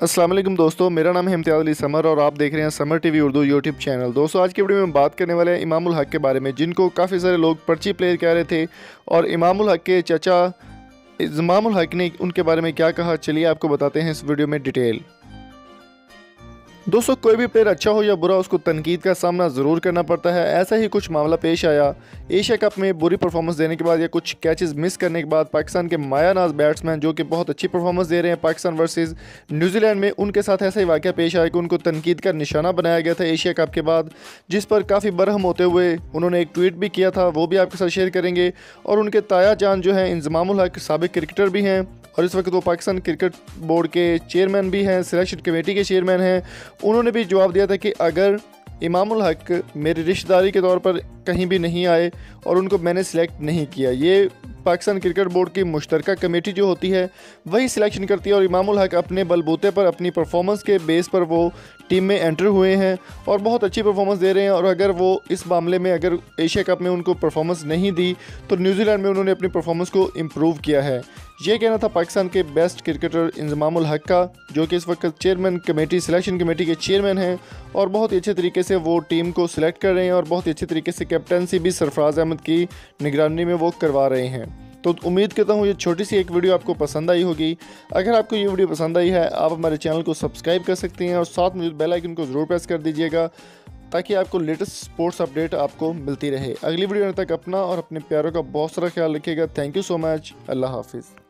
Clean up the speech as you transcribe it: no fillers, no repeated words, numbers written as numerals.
अस्सलाम वालेकुम दोस्तों, मेरा नाम है इम्तियाज़ अली समर और आप देख रहे हैं summer TV Urdu YouTube channel. दोस्तों, आज की वीडियो में बात करने वाले हैं इमामुल हक के बारे में, जिनको काफ़ी सारे लोग पर्ची प्लेयर कह रहे थे और इमामुल हक के चाचा इमामुल हक ने उनके बारे में क्या कहा, चलिए आपको बताते हैं इस वीडियो में डिटेल। दोस्तों, कोई भी प्लेयर अच्छा हो या बुरा, उसको तनकीद का सामना ज़रूर करना पड़ता है। ऐसा ही कुछ मामला पेश आया एशिया कप में बुरी परफॉर्मेंस देने के बाद या कुछ कैचेस मिस करने के बाद पाकिस्तान के मायानाज बैट्समैन जो कि बहुत अच्छी परफॉर्मेंस दे रहे हैं पाकिस्तान वर्सेस न्यूजीलैंड में, उनके साथ ऐसा ही वाक़या पेश आया कि उनको तनकीद का निशाना बनाया गया था एशिया कप के बाद, जिस पर काफ़ी बरहम होते हुए उन्होंने एक ट्वीट भी किया था, वो भी आपके साथ शेयर करेंगे। और उनके ताया जान जो हैं इंज़मामुल हक साबिक क्रिकेटर भी हैं और इस वक्त वो पाकिस्तान क्रिकेट बोर्ड के चेयरमैन भी हैं, सिलेक्शन कमेटी के चेयरमैन हैं। उन्होंने भी जवाब दिया था कि अगर इमामुल हक मेरी रिश्तेदारी के तौर पर कहीं भी नहीं आए और उनको मैंने सिलेक्ट नहीं किया, ये पाकिस्तान क्रिकेट बोर्ड की मुश्तरका कमेटी जो होती है वही सिलेक्शन करती है और इमामुल हक अपने बलबूते पर अपनी परफॉर्मेंस के बेस पर वो टीम में एंटर हुए हैं और बहुत अच्छी परफॉर्मेंस दे रहे हैं। और अगर वो इस मामले में अगर एशिया कप में उनको परफॉर्मेंस नहीं दी तो न्यूजीलैंड में उन्होंने अपनी परफॉर्मेंस को इम्प्रूव किया है। ये कहना था पाकिस्तान के बेस्ट क्रिकेटर इंज़मामुल हक का, जो कि इस वक्त चेयरमैन कमेटी सिलेक्शन कमेटी के चेयरमैन हैं और बहुत ही अच्छे तरीके से वो टीम को सिलेक्ट कर रहे हैं और बहुत ही अच्छे तरीके से कैप्टनसी भी सरफराज अहमद की निगरानी में वो करवा रहे हैं। तो उम्मीद करता हूँ ये छोटी सी एक वीडियो आपको पसंद आई होगी। अगर आपको ये वीडियो पसंद आई है, आप हमारे चैनल को सब्सक्राइब कर सकते हैं और साथ में बेल आइकन को ज़रूर प्रेस कर दीजिएगा ताकि आपको लेटेस्ट स्पोर्ट्स अपडेट आपको मिलती रहे। अगली वीडियो तक अपना और अपने प्यारों का बहुत सारा ख्याल रखिएगा। Thank you so much. अल्लाह हाफिज़।